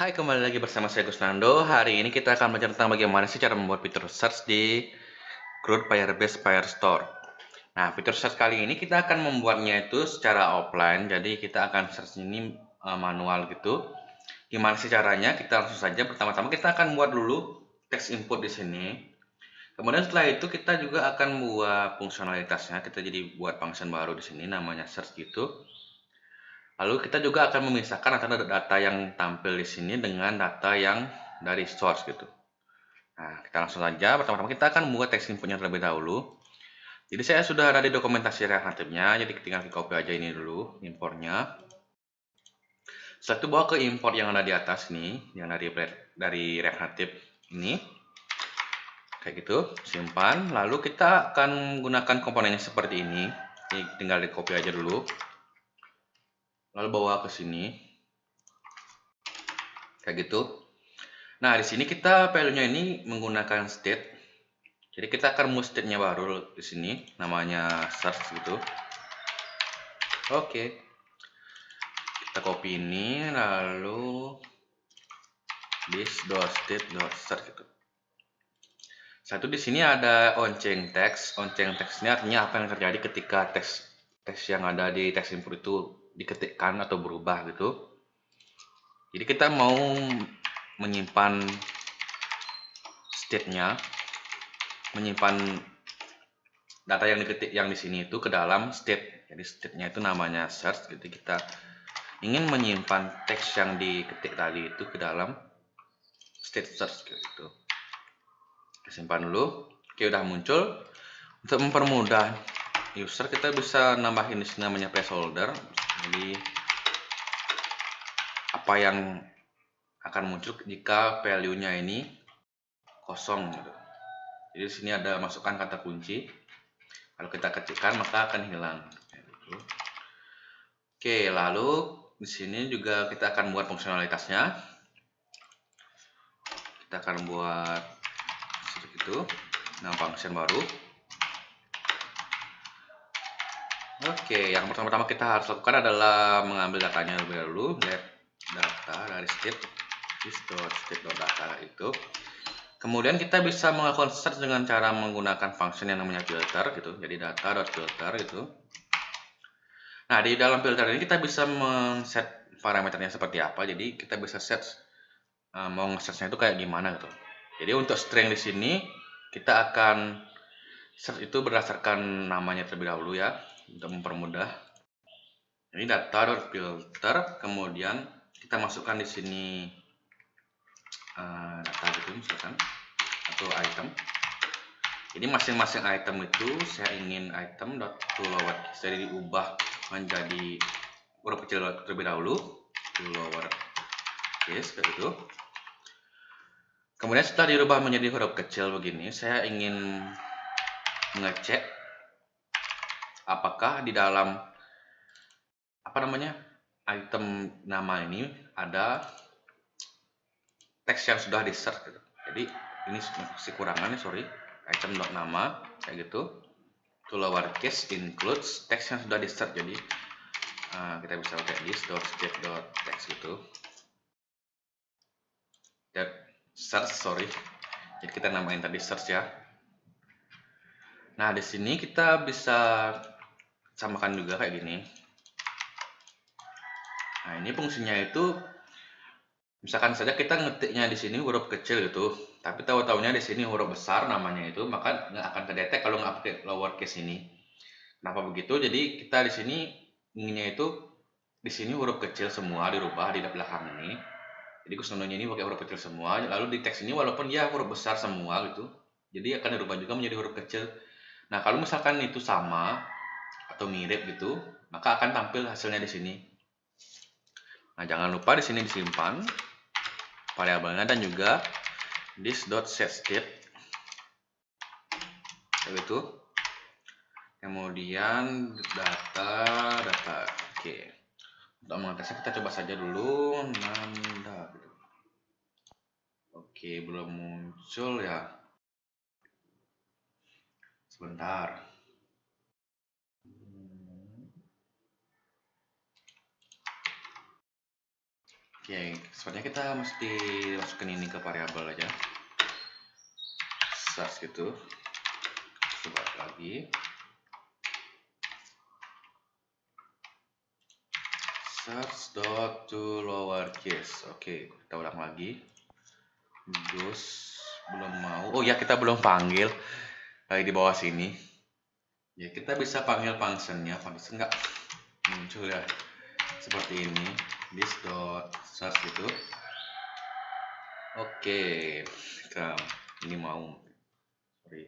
Hai, kembali lagi bersama saya Gusnando. Hari ini kita akan belajar tentang bagaimana sih cara membuat fitur search di Groot Firebase Firestore. Nah, fitur search kali ini kita akan membuatnya itu secara offline. Jadi kita akan search ini manual gitu. Gimana sih caranya? Kita langsung saja. Pertama-tama kita akan buat dulu teks input di sini. Kemudian setelah itu kita juga akan buat fungsionalitasnya. Kita jadi buat function baru di sini namanya search gitu. Lalu kita juga akan memisahkan antara data yang tampil di sini dengan data yang dari source gitu. Nah, kita langsung saja. Pertama-tama kita akan membuat teks inputnya terlebih dahulu. Jadi saya sudah ada di dokumentasi React Native-nya, jadi tinggal di copy aja ini dulu importnya. Setelah itu bawa ke import yang ada di atas nih, yang dari React Native ini. Kayak gitu, simpan. Lalu kita akan menggunakan komponennya seperti ini. Jadi tinggal di copy aja dulu. Lalu bawa ke sini. Kayak gitu. Nah, di sini kita value-nya ini menggunakan state. Jadi kita akan move state-nya baru di sini, namanya search gitu. Oke. Kita copy ini lalu this.state.search gitu. Satu di sini ada onChain text. OnChain text ini artinya apa yang terjadi ketika teks yang ada di teks input itu diketikkan atau berubah gitu. Jadi kita mau menyimpan state-nya, menyimpan data yang diketik yang di sini itu ke dalam state. Jadi state-nya itu namanya search. Jadi kita ingin menyimpan teks yang diketik tadi itu ke dalam state search gitu. Kita simpan dulu. Oke, udah muncul. Untuk mempermudah user kita bisa nambahin di sini namanya placeholder. Jadi apa yang akan muncul jika value-nya ini kosong gitu. Jadi di sini ada masukkan kata kunci. Kalau kita ketikkan maka akan hilang. Oke, lalu di sini juga kita akan buat fungsionalitasnya. Kita akan buat seperti itu, nama function baru. Oke, yang pertama-tama kita harus lakukan adalah mengambil datanya lebih dahulu. Get data dari state this.state.data itu. Kemudian kita bisa melakukan search dengan cara menggunakan function yang namanya filter gitu. Jadi data.filter gitu. Nah, di dalam filter ini kita bisa men-set parameternya seperti apa. Jadi kita bisa set mau nge-search-nya itu kayak gimana gitu. Jadi untuk string di sini kita akan search itu berdasarkan namanya terlebih dahulu ya, untuk mempermudah. Ini data.filter, kemudian kita masukkan di sini data gitu misalkan atau item. Jadi masing-masing item itu saya ingin item.toLowerCase, jadi diubah menjadi huruf kecil terlebih dahulu, toLowerCase kayak gitu. Kemudian setelah dirubah menjadi huruf kecil begini, saya ingin mengecek apakah di dalam item nama ini ada teks yang sudah di search gitu. Jadi ini masih kurangan, sorry. Item.nama kayak gitu. To lowercase includes teks yang sudah di search. Jadi kita bisa pakai this.state.text gitu. Search, sorry. Jadi kita namain tadi search ya. Nah, di sini kita bisa samakan juga kayak gini. Nah, ini fungsinya itu misalkan saja kita ngetiknya di sini huruf kecil gitu, tapi tahu-taunya di sini huruf besar namanya itu, maka nggak akan terdetek kalau nggak pakai lowercase ini. Kenapa begitu? Jadi kita di sini inginnya itu di sini huruf kecil semua dirubah di belakang ini. Jadi keseluruhannya ini pakai huruf kecil semua. Lalu di teks ini walaupun dia huruf besar semua gitu, jadi akan dirubah juga menjadi huruf kecil. Nah, kalau misalkan itu sama atau mirip gitu, maka akan tampil hasilnya di sini. Nah, jangan lupa di sini disimpan variabelnya dan juga this.setState begitu. Kemudian data. Oke. Untuk mengetesnya kita coba saja dulu nanda gitu. Oke, belum muncul ya. Sebentar. Oke, sepertinya kita mesti masukin ini ke variabel aja. Search gitu. Coba lagi. Search dot to lowercase. Oke, kita ulang lagi. Gus belum mau. Oh ya, kita belum panggil di bawah sini. Ya, kita bisa panggil functionnya. Function nggak muncul ya. Seperti ini. This dot search gitu. Oke, kita ini mau. Sorry.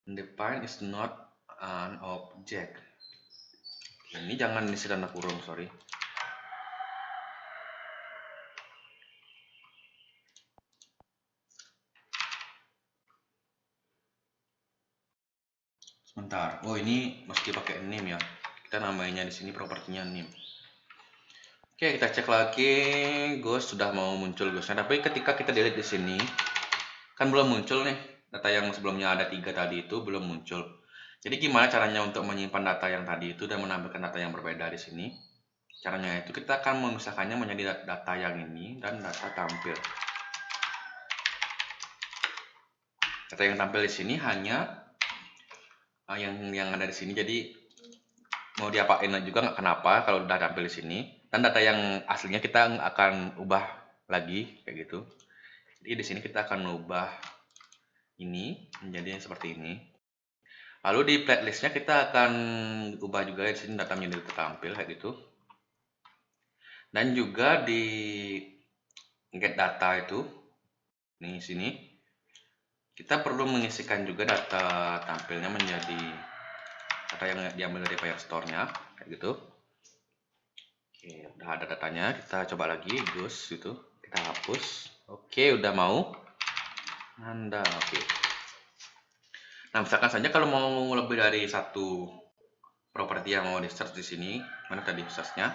Define is not an object. Ini jangan isi tanda kurung, sorry. Sebentar. Oh, ini mesti pakai name ya. Kita namanya di sini propertinya name. Oke, kita cek lagi. Ghost sudah mau muncul ghostnya. Tapi ketika kita delete di sini, kan belum muncul nih. Data yang sebelumnya ada 3 tadi itu belum muncul. Jadi gimana caranya untuk menyimpan data yang tadi itu dan menampilkan data yang berbeda di sini? Caranya itu kita akan memisahkannya menjadi data yang ini dan data tampil. Data yang tampil di sini hanya yang ada di sini. Jadi mau diapain juga nggak kenapa kalau udah tampil di sini. Dan data yang aslinya kita akan ubah lagi kayak gitu. Jadi di sini kita akan ubah ini menjadi seperti ini. Lalu di playlistnya kita akan ubah juga di sini data menjadi tertampil kayak gitu. Dan juga di get data itu di sini kita perlu mengisikan juga data tampilnya menjadi data yang diambil dari Firestore-nya kayak gitu. Oke, udah ada datanya. Kita coba lagi Gus itu. Kita hapus. Oke, udah mau. Anda oke. Nah, misalkan saja kalau mau lebih dari satu properti yang mau di search di sini, mana tadi search-nya?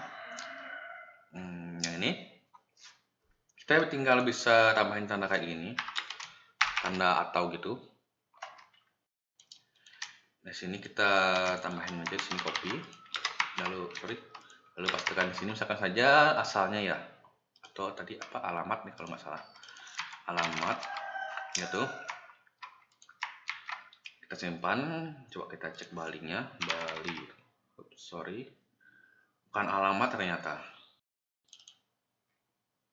Yang ini. Kita tinggal bisa tambahin tanda kayak gini. Tanda atau gitu. Di sini kita tambahin aja di sini copy. Lalu pastikan di sini misalkan saja asalnya ya. Atau tadi apa alamat nih kalau nggak salah. Alamat gitu. Kita simpan, coba kita cek balinya. Bali. Sorry. Bukan alamat ternyata.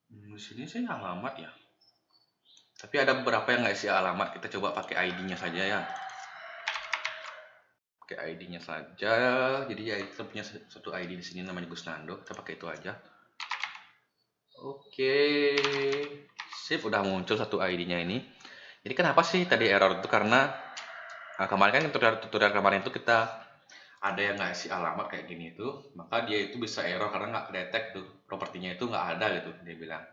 Di sini sih alamat ya. Tapi ada beberapa yang nggak isi alamat. Kita coba pakai ID-nya saja ya. Pakai ID-nya saja. Jadi ya kita punya satu ID di sini namanya Gusnando. Kita pakai itu aja. Oke. Sip, udah muncul satu ID-nya ini. Jadi kenapa sih tadi error itu? Karena kemarin kan tutorial kemarin itu kita ada yang nggak isi alamat kayak gini itu, maka dia itu bisa error karena nggak kedetek tuh propertinya itu nggak ada gitu dia bilang.